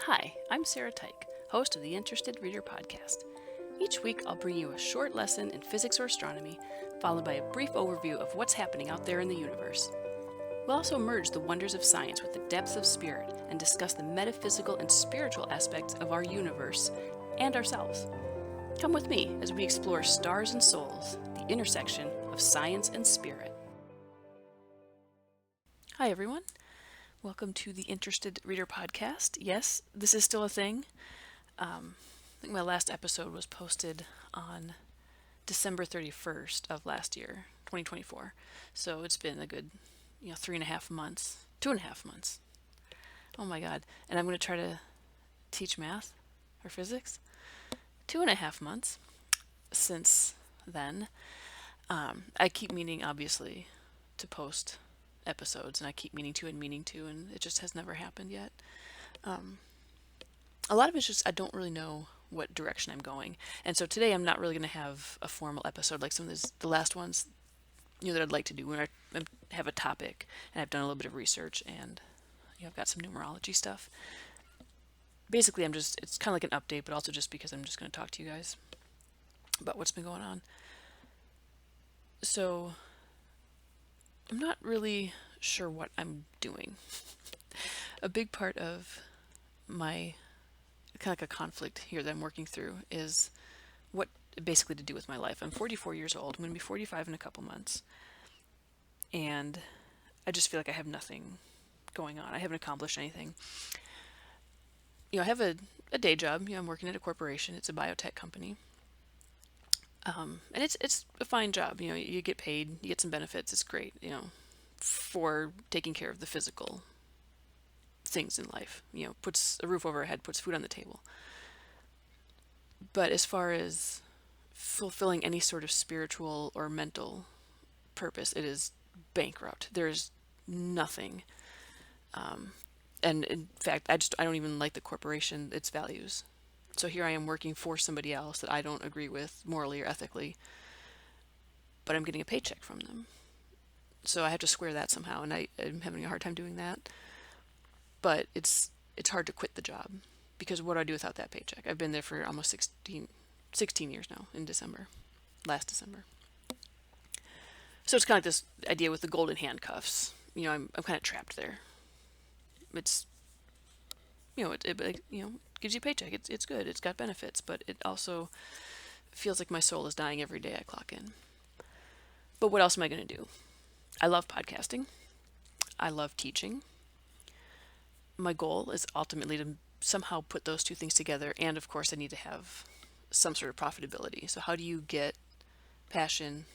Hi, I'm Sarah Tyke, host of the Interested Reader podcast. Each week I'll bring you a short lesson in physics or astronomy, followed by a brief overview of what's happening out there in the universe. We'll also merge the wonders of science with the depths of spirit and discuss the metaphysical and spiritual aspects of our universe and ourselves. Come with me as we explore stars and souls, the intersection of science and spirit. Hi everyone. Welcome to the Interested Reader podcast. Yes, this is still a thing. I think my last episode was posted on December 31st of last year, 2024. So it's been a good, 3.5 months, 2.5 months. Oh my God. And I'm going to try to teach math or physics. 2.5 months since then. I keep meaning, obviously, to post episodes, and I keep meaning to, and it just has never happened yet. A lot of it's just I don't really know what direction I'm going, and so today I'm not really going to have a formal episode like some of the last ones, that I'd like to do when I have a topic and I've done a little bit of research and I've got some numerology stuff. Basically, it's kind of like an update, but also just because I'm just going to talk to you guys about what's been going on. So I'm not really sure what I'm doing. A big part of my kind of like a conflict here that I'm working through is what basically to do with my life. I'm 44 years old. I'm going to be 45 in a couple months. And I just feel like I have nothing going on. I haven't accomplished anything. I have a day job. I'm working at a corporation. It's a biotech company. And it's a fine job. You get paid, you get some benefits. It's great, for taking care of the physical things in life. Puts a roof over our head, puts food on the table. But as far as fulfilling any sort of spiritual or mental purpose, it is bankrupt. There's nothing. And in fact, I don't even like the corporation, its values. So here I am working for somebody else that I don't agree with morally or ethically, but I'm getting a paycheck from them. So I have to square that somehow, and I'm having a hard time doing that. But it's hard to quit the job, because what do I do without that paycheck? I've been there for almost 16 years now in last December. So it's kind of like this idea with the golden handcuffs. I'm kind of trapped there. It's, it gives you a paycheck. It's good. It's got benefits, but it also feels like my soul is dying every day I clock in. But what else am I going to do? I love podcasting. I love teaching. My goal is ultimately to somehow put those two things together, and of course I need to have some sort of profitability. So how do you get passion,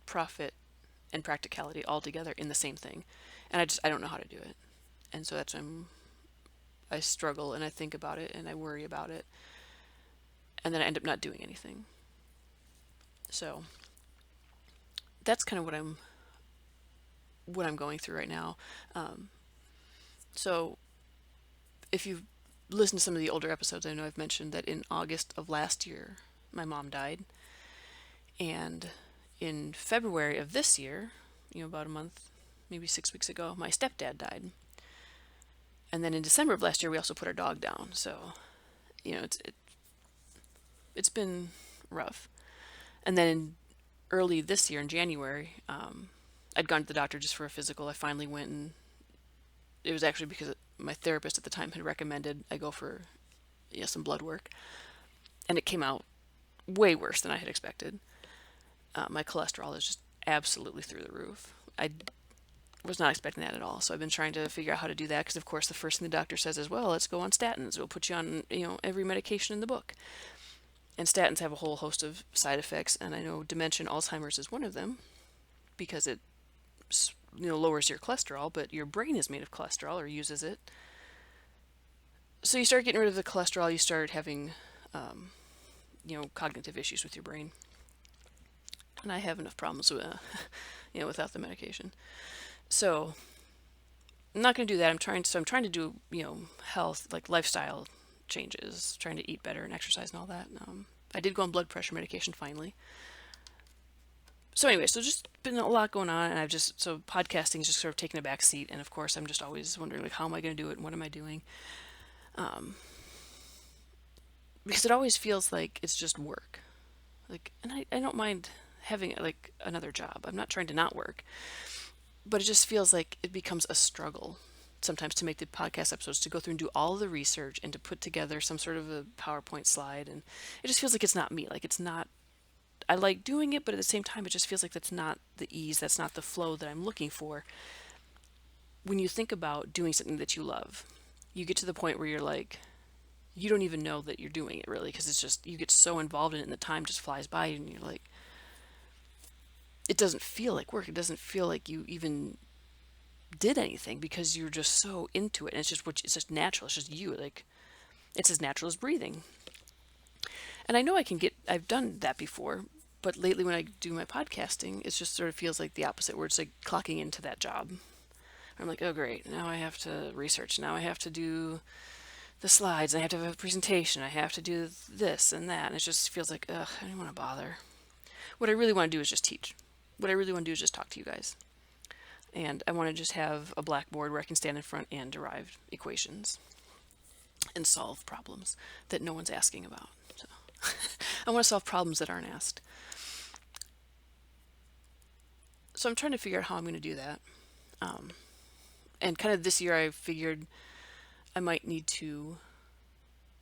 profit, and practicality all together in the same thing? And I don't know how to do it. And so that's when I struggle and I think about it and I worry about it, and then I end up not doing anything. So that's kind of what I'm going through right now. So if you've listened to some of the older episodes, I know I've mentioned that in August of last year, my mom died. And in February of this year, about a month, maybe 6 weeks ago, my stepdad died. And then in December of last year, we also put our dog down. So, it's been rough. And then early this year in January, I'd gone to the doctor just for a physical. I finally went, and it was actually because my therapist at the time had recommended I go for some blood work. And it came out way worse than I had expected. My cholesterol is just absolutely through the roof. I was not expecting that at all. So I've been trying to figure out how to do that, because of course the first thing the doctor says is, well, let's go on statins. We'll put you on, every medication in the book. And statins have a whole host of side effects, and I know dementia and Alzheimer's is one of them, because it lowers your cholesterol, but your brain is made of cholesterol, or uses it. So you start getting rid of the cholesterol, you start having cognitive issues with your brain. And I have enough problems with without the medication. So I'm not going to do that. I'm trying to do, health, like lifestyle changes, trying to eat better and exercise and all that. I did go on blood pressure medication finally. So anyway, so just been a lot going on, and so podcasting is just sort of taking a back seat. And of course, I'm just always wondering, like, how am I going to do it and what am I doing? because it always feels like it's just work. Like, and I don't mind having like another job. I'm not trying to not work, but it just feels like it becomes a struggle sometimes to make the podcast episodes, to go through and do all the research and to put together some sort of a PowerPoint slide. And it just feels like it's not me. Like, it's not, I like doing it, but at the same time, it just feels like that's not the ease, that's not the flow that I'm looking for. When you think about doing something that you love, you get to the point where you're like, you don't even know that you're doing it really, because it's just, you get so involved in it and the time just flies by and you're like, it doesn't feel like work. It doesn't feel like you even did anything because you're just so into it. And it's just what, it's just natural. It's just you. Like, it's as natural as breathing. And I know I've done that before, but lately when I do my podcasting, it just sort of feels like the opposite, where it's like clocking into that job. I'm like, oh great, now I have to research. Now I have to do the slides. I have to have a presentation. I have to do this and that. And it just feels like, ugh, I don't want to bother. What I really want to do is just teach. What I really want to do is just talk to you guys. And I want to just have a blackboard where I can stand in front and derive equations and solve problems that no one's asking about. So I want to solve problems that aren't asked. So I'm trying to figure out how I'm going to do that. And kind of this year I figured I might need to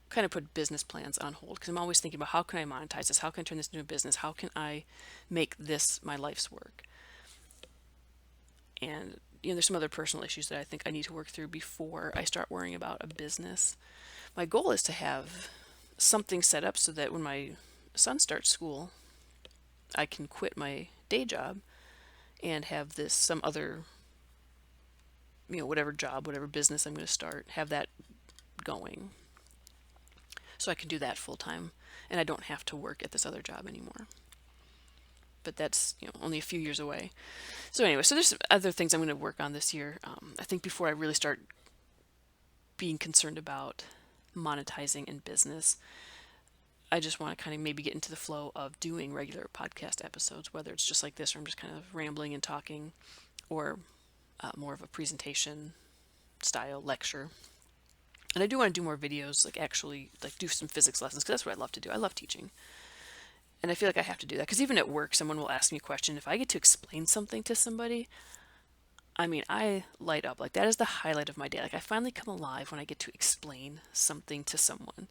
kind of put business plans on hold, because I'm always thinking about how can I monetize this? How can I turn this into a business? How can I make this my life's work? And there's some other personal issues that I think I need to work through before I start worrying about a business. My goal is to have something set up so that when my son starts school, I can quit my day job and have this some other, whatever job, whatever business I'm going to start, have that going. So I can do that full time and I don't have to work at this other job anymore. But that's, only a few years away. So anyway, so there's other things I'm going to work on this year. I think before I really start being concerned about monetizing in business, I just want to kind of maybe get into the flow of doing regular podcast episodes, whether it's just like this or I'm just kind of rambling and talking, or more of a presentation style lecture. And I do want to do more videos, like actually like do some physics lessons, because that's what I love to do. I love teaching. And I feel like I have to do that, because even at work, someone will ask me a question. If I get to explain something to somebody, I mean, I light up. Like, that is the highlight of my day. Like, I finally come alive when I get to explain something to someone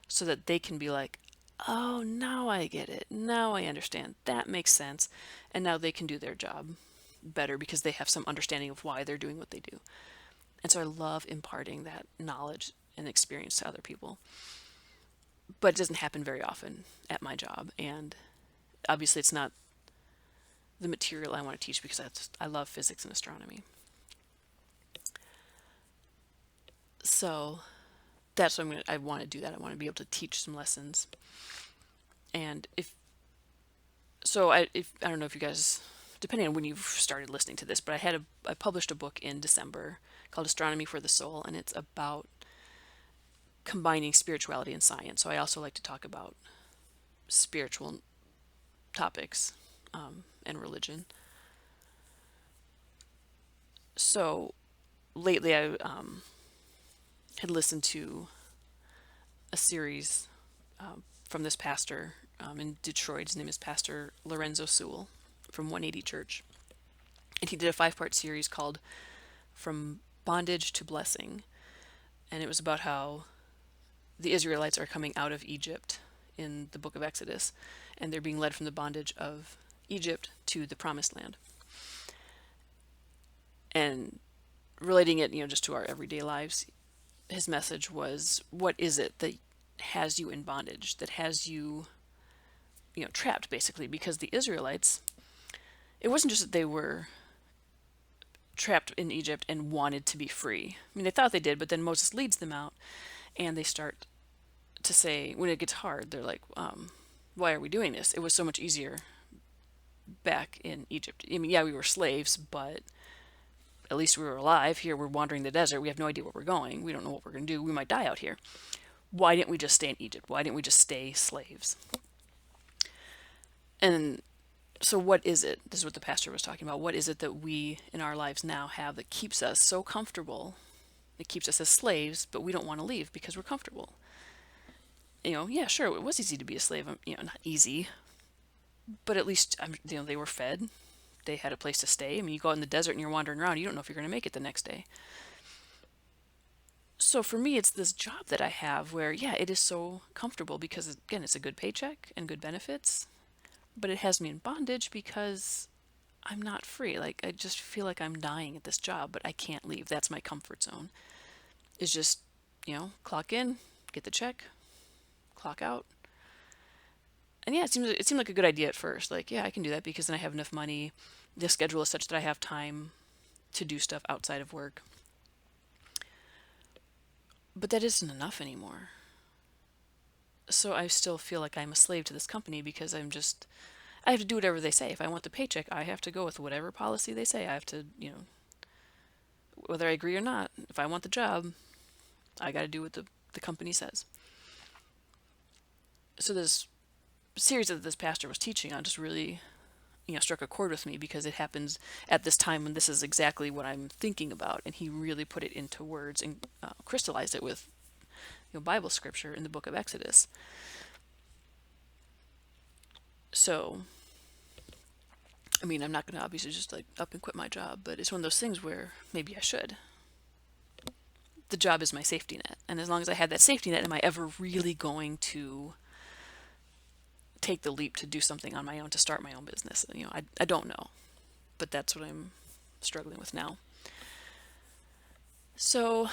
so that they can be like, oh, now I get it. Now I understand. That makes sense. And now they can do their job better because they have some understanding of why they're doing what they do. And so I love imparting that knowledge and experience to other people. But it doesn't happen very often at my job. And obviously it's not the material I want to teach, because I love physics and astronomy. So that's what I want to do that. I want to be able to teach some lessons. And I don't know if you guys, depending on when you've started listening to this, but I published a book in December called Astronomy for the Soul, and it's about combining spirituality and science. So I also like to talk about spiritual topics and religion. So lately I had listened to a series from this pastor in Detroit. His name is Pastor Lorenzo Sewell from 180 Church. And he did a 5-part series called From Bondage to Blessing. And it was about how the Israelites are coming out of Egypt in the book of Exodus, and they're being led from the bondage of Egypt to the promised land. And relating it, just to our everyday lives, his message was, what is it that has you in bondage, that has you, trapped, basically? Because the Israelites, it wasn't just that they were trapped in Egypt and wanted to be free. I mean, they thought they did, but then Moses leads them out, and they start to say, when it gets hard, they're like, why are we doing this? It was so much easier back in Egypt. I mean, yeah, we were slaves, but at least we were alive. Here we're wandering the desert. We have no idea where we're going. We don't know what we're going to do. We might die out here. Why didn't we just stay in Egypt? Why didn't we just stay slaves? And so what is it? This is what the pastor was talking about. What is it that we in our lives now have that keeps us so comfortable It keeps us as slaves, but we don't want to leave because we're comfortable. Yeah, sure, it was easy to be a slave. Not easy, but at least they were fed. They had a place to stay. I mean, you go out in the desert and you're wandering around, you don't know if you're going to make it the next day. So for me, it's this job that I have where, yeah, it is so comfortable because, again, it's a good paycheck and good benefits, but it has me in bondage because I'm not free. Like, I just feel like I'm dying at this job, but I can't leave. That's my comfort zone. Is just, clock in, get the check, clock out. And yeah, it seemed like a good idea at first. Like, yeah, I can do that because then I have enough money. The schedule is such that I have time to do stuff outside of work. But that isn't enough anymore. So I still feel like I'm a slave to this company because I have to do whatever they say. If I want the paycheck, I have to go with whatever policy they say. I have to, whether I agree or not, if I want the job, I got to do what the company says. So this series that this pastor was teaching on just really, struck a chord with me because it happens at this time when this is exactly what I'm thinking about. And he really put it into words and crystallized it with, Bible scripture in the book of Exodus. So, I mean, I'm not going to obviously just like up and quit my job, but it's one of those things where maybe I should. The job is my safety net. And as long as I had that safety net, am I ever really going to take the leap to do something on my own, to start my own business? I don't know, but that's what I'm struggling with now. So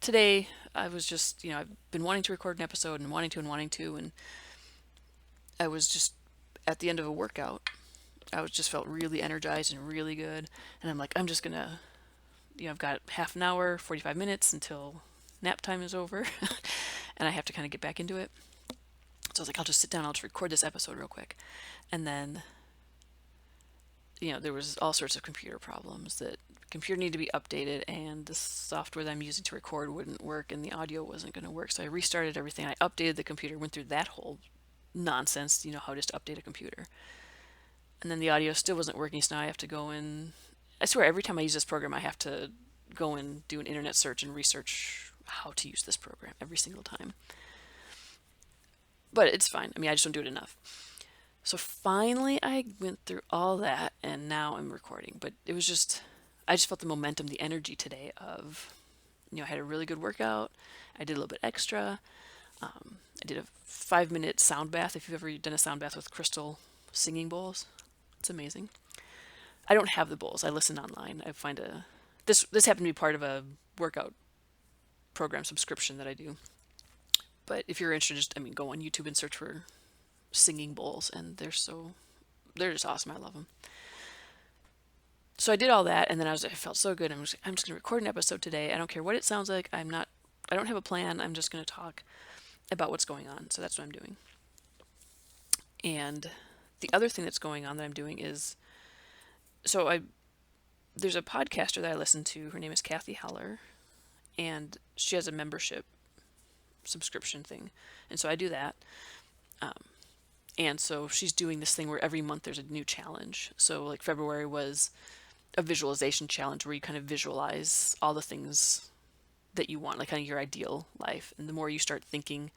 today I was just, I've been wanting to record an episode and wanting to, and I was just at the end of a workout. I was just felt really energized and really good. And I'm like, I'm just gonna, I've got half an hour, 45 minutes until nap time is over. And I have to kind of get back into it. So I was like, I'll just sit down, I'll just record this episode real quick. And then, there was all sorts of computer problems. That computer needed to be updated, and the software that I'm using to record wouldn't work, and the audio wasn't going to work. So I restarted everything. I updated the computer, went through that whole nonsense, how just to update a computer. And then the audio still wasn't working, so now I have to go in. I swear, every time I use this program, I have to go and do an internet search and research how to use this program every single time. But it's fine. I mean, I just don't do it enough. So finally, I went through all that, and now I'm recording. But I just felt the momentum, the energy today of, I had a really good workout. I did a little bit extra. I did a 5-minute sound bath. If you've ever done a sound bath with crystal singing bowls, it's amazing. I don't have the bowls. I listen online. I find this happened to be part of a workout program subscription that I do. But if you're interested, go on YouTube and search for singing bowls, and they're just awesome. I love them. So I did all that, and then I felt so good. I'm just going to record an episode today. I don't care what it sounds like. I don't have a plan. I'm just going to talk about what's going on. So that's what I'm doing. And the other thing that's going on that I'm doing is, there's a podcaster that I listen to. Her name is Kathy Heller, and she has a membership subscription thing, and so I do that. And so she's doing this thing where every month there's a new challenge. So like February was a visualization challenge where you kind of visualize all the things that you want, like kind of your ideal life. And the more you start thinking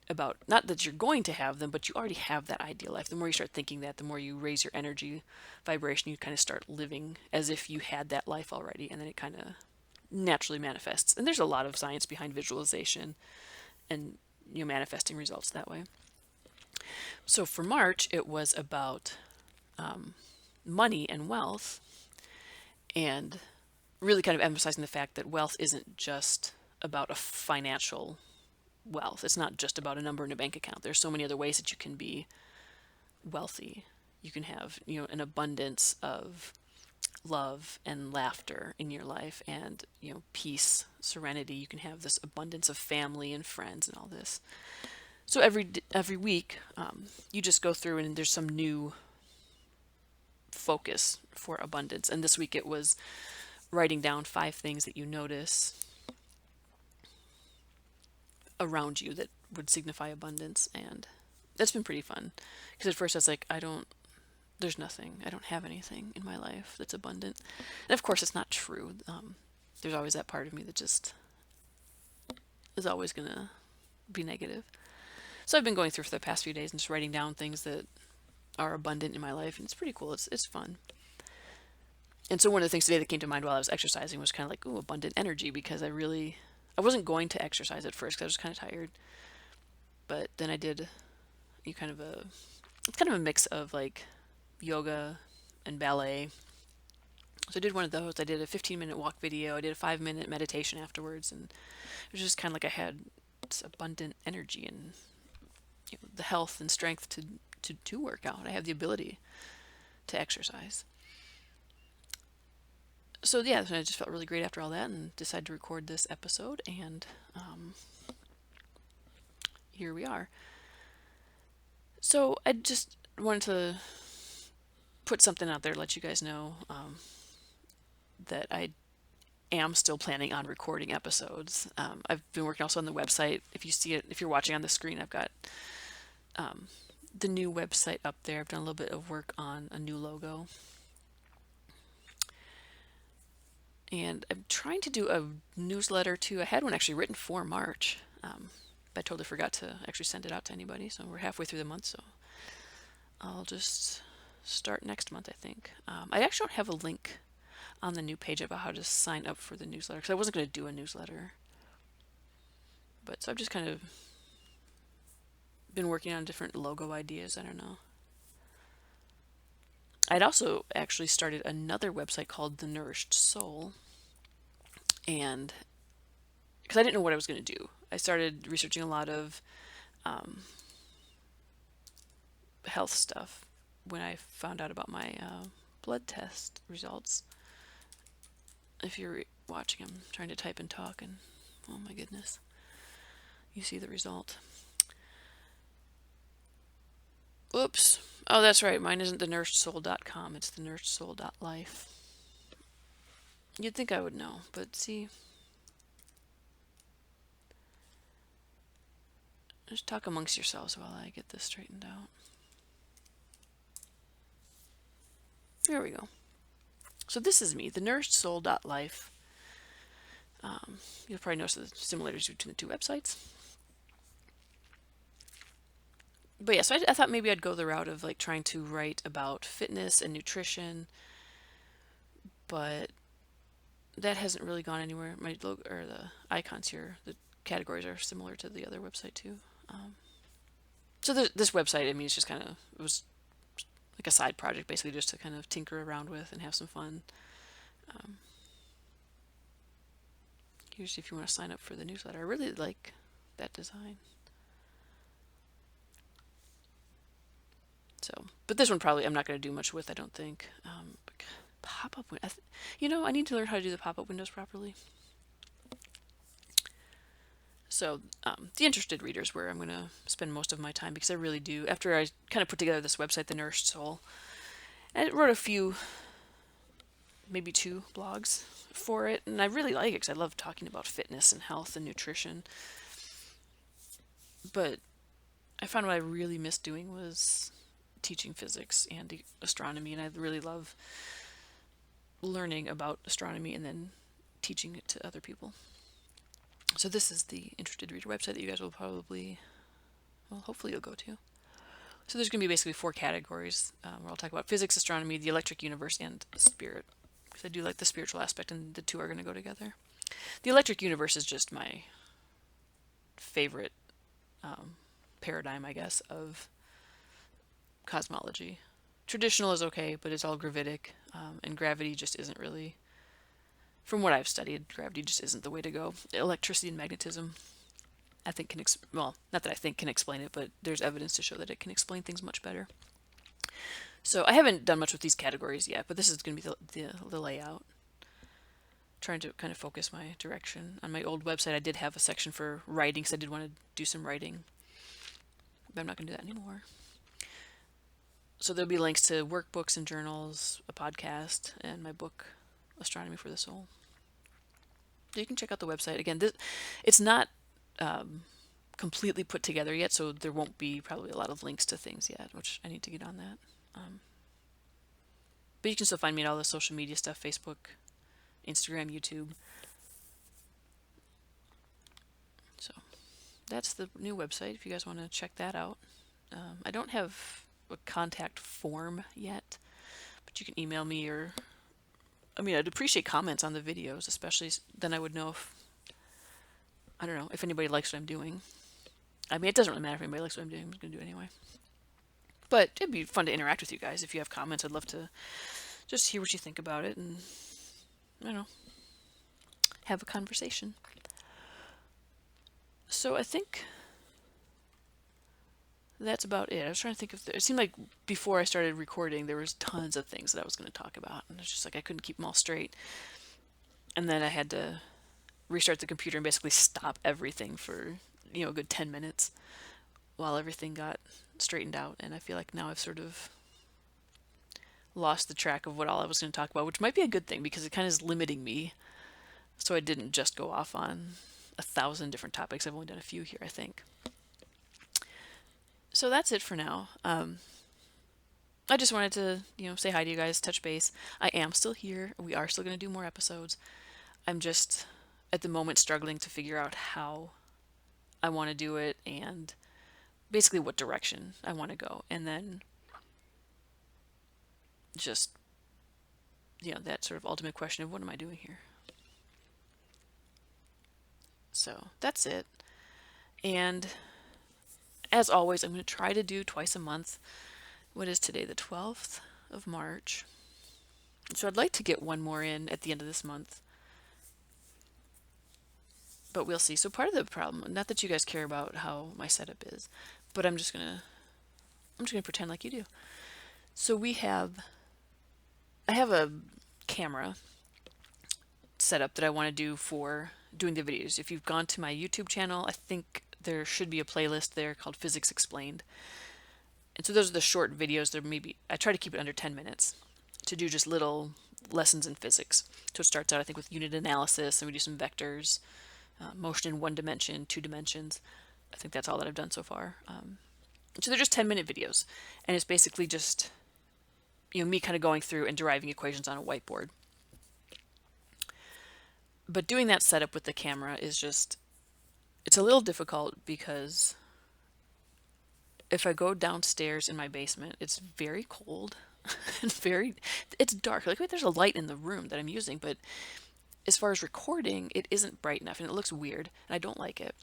about, not that you're going to have them, but you already have that ideal life. The more you start thinking that, the more you raise your energy vibration, you kind of start living as if you had that life already, and then it kind of naturally manifests. And there's a lot of science behind visualization and manifesting results that way. So for March, it was about money and wealth, and really kind of emphasizing the fact that wealth isn't just about a financial wealth. It's not just about a number in a bank account. There's so many other ways that you can be wealthy. You can have, an abundance of love and laughter in your life, and, peace, serenity. You can have this abundance of family and friends and all this. So every week, you just go through and there's some new focus for abundance. And this week it was writing down 5 things that you notice around you that would signify abundance. And that's been pretty fun. Because at first I was like, there's nothing. I don't have anything in my life that's abundant. And of course it's not true. there's always that part of me that just is always going to be negative. So I've been going through for the past few days and just writing down things that are abundant in my life, and it's pretty cool. It's fun. And so one of the things today that came to mind while I was exercising was kind of like, ooh, abundant energy, because I wasn't going to exercise at first because I was kind of tired. But then I did it's kind of a mix of like yoga and ballet. So I did one of those. I did a 15-minute walk video. I did a 5-minute meditation afterwards, and it was just kind of like I had this abundant energy and the health and strength to work out. I have the ability to exercise. So yeah, I just felt really great after all that, and decided to record this episode, and here we are. So I just wanted to put something out there, let you guys know that I am still planning on recording episodes. I've been working also on the website. If you see it, if you're watching on the screen, I've got the new website up there. I've done a little bit of work on a new logo. And I'm trying to do a newsletter too. I had one actually written for March, but I totally forgot to actually send it out to anybody. So we're halfway through the month, so I'll just start next month, I think. I actually don't have a link on the new page about how to sign up for the newsletter, because I wasn't going to do a newsletter. But so I've just kind of been working on different logo ideas. I don't know. I'd also actually started another website called The Nourished Soul, and because I didn't know what I was going to do, I started researching a lot of health stuff when I found out about my blood test results. If you're watching, I'm trying to type and talk, and oh my goodness, you see the result. Oops. Oh, that's right. Mine isn't thenourissedsoul.com. It's thenourissedsoul.life. You'd think I would know, but see. Just talk amongst yourselves while I get this straightened out. There we go. So this is me, thenourissedsoul.life. You'll probably notice the similarities between the two websites. But yeah, so I thought maybe I'd go the route of like trying to write about fitness and nutrition, but that hasn't really gone anywhere. My logo, or the icons here, the categories are similar to the other website too. So this website, I mean, it's just kind of, it was like a side project basically, just to kind of tinker around with and have some fun. Here's if you want to sign up for the newsletter. I really like that design. So, but this one probably I'm not going to do much with, I don't think. Pop-up window. I need to learn how to do the pop-up windows properly. So, the interested readers, where I'm going to spend most of my time, because I really do. After I kind of put together this website, The Nourished Soul, I wrote a few, maybe 2 blogs for it, and I really like it because I love talking about fitness and health and nutrition. But I found what I really missed doing was teaching physics and astronomy, and I really love learning about astronomy and then teaching it to other people. So this is the interested reader website that you guys will probably, well, hopefully you'll go to. So there's going to be basically 4 categories where I'll talk about physics, astronomy, the electric universe, and spirit, because I do like the spiritual aspect, and the 2 are going to go together. The electric universe is just my favorite paradigm, I guess, of cosmology. Traditional is okay, but it's all gravitic, and gravity just isn't really, from what I've studied, gravity just isn't the way to go. Electricity and magnetism, I think can, well, not that I think can explain it, but there's evidence to show that it can explain things much better. So I haven't done much with these categories yet, but this is going to be the layout. Trying to kind of focus my direction. On my old website, I did have a section for writing, because I did want to do some writing, but I'm not going to do that anymore. So there'll be links to workbooks and journals, a podcast, and my book, Astronomy for the Soul. So you can check out the website. Again, it's not completely put together yet, so there won't be probably a lot of links to things yet, which I need to get on that. But you can still find me on all the social media stuff, Facebook, Instagram, YouTube. that's the new website if you guys want to check that out. I don't have a contact form yet, but you can email me or, I mean, I'd appreciate comments on the videos, especially then I would know if, I don't know, if anybody likes what I'm doing. I mean, it doesn't really matter if anybody likes what I'm doing. I'm going to do it anyway. But it'd be fun to interact with you guys. If you have comments, I'd love to just hear what you think about it and, I don't know, have a conversation. So I think that's about it. I was trying to think of, it seemed like before I started recording, there was tons of things that I was going to talk about. And it's just like I couldn't keep them all straight. And then I had to restart the computer and basically stop everything for, a good 10 minutes while everything got straightened out. And I feel like now I've sort of lost the track of what all I was going to talk about, which might be a good thing because it kind of is limiting me. So I didn't just go off on 1,000 different topics. I've only done a few here, I think. So that's it for now. I just wanted to, say hi to you guys, touch base. I am still here. We are still going to do more episodes. I'm just, at the moment, struggling to figure out how I want to do it and basically what direction I want to go. And then just, that sort of ultimate question of what am I doing here? So that's it. And as always, I'm going to try to do twice a month. What is today, the 12th of March? So I'd like to get one more in at the end of this month. But we'll see. So part of the problem, not that you guys care about how my setup is, but I'm just gonna pretend like you do. So I have a camera set up that I want to do for doing the videos. If you've gone to my YouTube channel, I think there should be a playlist there called Physics Explained. And so those are the short videos. I try to keep it under 10 minutes to do just little lessons in physics. So it starts out, I think, with unit analysis, and we do some vectors, motion in 1 dimension, 2 dimensions. I think that's all that I've done so far. So they're just 10-minute videos, and it's basically just me kind of going through and deriving equations on a whiteboard. But doing that setup with the camera is it's a little difficult because if I go downstairs in my basement, it's very cold and it's dark. Like, wait, there's a light in the room that I'm using, but as far as recording, it isn't bright enough and it looks weird and I don't like it.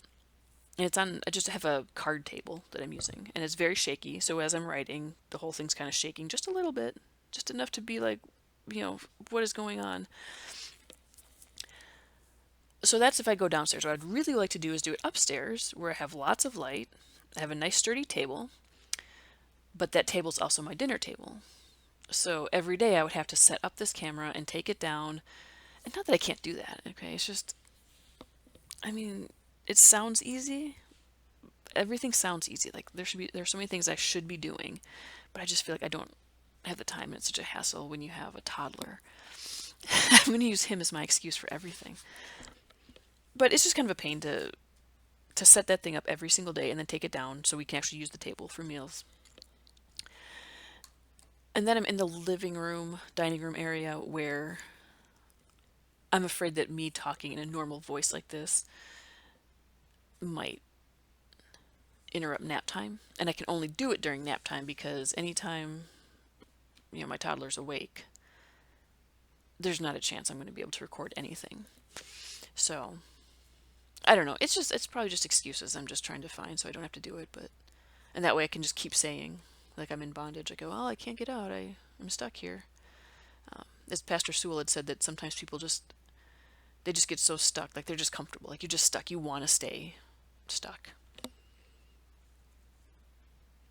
And I just have a card table that I'm using and it's very shaky. So as I'm writing, the whole thing's kind of shaking just a little bit, just enough to be like, what is going on? So that's if I go downstairs. What I'd really like to do is do it upstairs where I have lots of light. I have a nice sturdy table, but that table's also my dinner table. So every day I would have to set up this camera and take it down. And not that I can't do that, okay? It's just, it sounds easy. Everything sounds easy. Like there's so many things I should be doing, but I just feel like I don't have the time and it's such a hassle when you have a toddler. I'm going to use him as my excuse for everything. But it's just kind of a pain to set that thing up every single day and then take it down so we can actually use the table for meals. And then I'm in the living room, dining room area where I'm afraid that me talking in a normal voice like this might interrupt nap time. And I can only do it during nap time because anytime, my toddler's awake, there's not a chance I'm going to be able to record anything. So I don't know. It's probably just excuses I'm just trying to find so I don't have to do it. And that way I can just keep saying, like I'm in bondage. I go, well, I can't get out. I'm stuck here. As Pastor Sewell had said, that sometimes people they just get so stuck. Like they're just comfortable. Like you're just stuck. You want to stay stuck.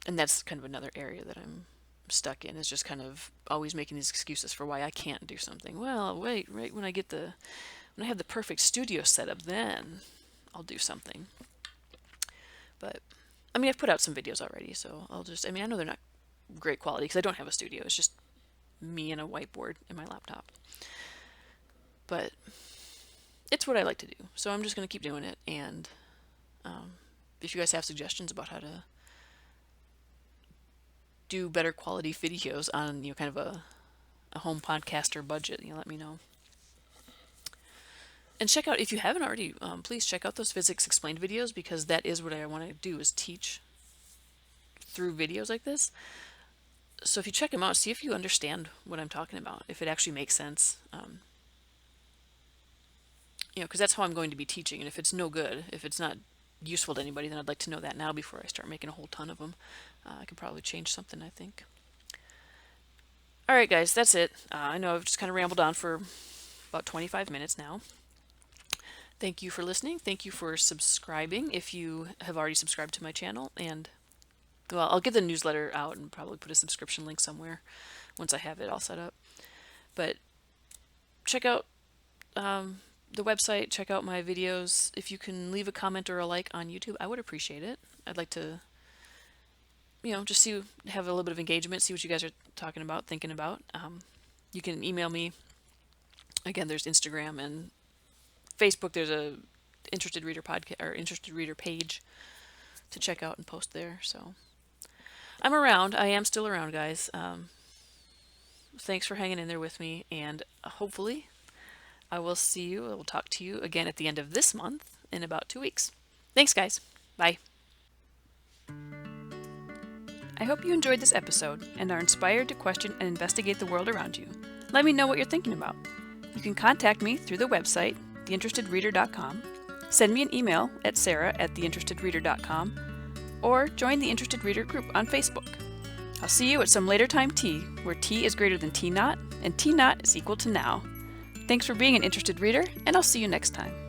And that's kind of another area that I'm stuck in, is just kind of always making these excuses for why I can't do something. Well, wait, right when I have the perfect studio set up, then I'll do something. But I've put out some videos already, so I know they're not great quality because I don't have a studio. It's just me and a whiteboard in my laptop. But it's what I like to do, so I'm just going to keep doing it. And if you guys have suggestions about how to do better quality videos on kind of a home podcaster budget, let me know. And check out, if you haven't already, please check out those physics explained videos, because that is what I want to do, is teach through videos like this. So if you check them out, see if you understand what I'm talking about, if it actually makes sense. Because that's how I'm going to be teaching. And if it's no good, if it's not useful to anybody, then I'd like to know that now before I start making a whole ton of them. I could probably change something, I think. All right, guys, that's it. I know I've just kind of rambled on for about 25 minutes now. Thank you for listening. Thank you for subscribing if you have already subscribed to my channel. And, well, I'll get the newsletter out and probably put a subscription link somewhere once I have it all set up. But check out the website, check out my videos. If you can leave a comment or a like on YouTube, I would appreciate it. I'd like to, just have a little bit of engagement, see what you guys are talking about, thinking about. You can email me. Again, there's Instagram and Facebook. There's a Interested Reader podcast or Interested Reader page to check out and post there. So I'm around. I am still around, guys. Thanks for hanging in there with me, and hopefully I will talk to you again at the end of this month in about 2 weeks. Thanks, guys. Bye. I hope you enjoyed this episode and are inspired to question and investigate the world around you. Let me know what you're thinking about. You can contact me through the website, theinterestedreader.com, send me an email at sarah@theinterestedreader.com, or join the Interested Reader group on Facebook. I'll see you at some later time T, where T is greater than T naught, and T naught is equal to now. Thanks for being an interested reader, and I'll see you next time.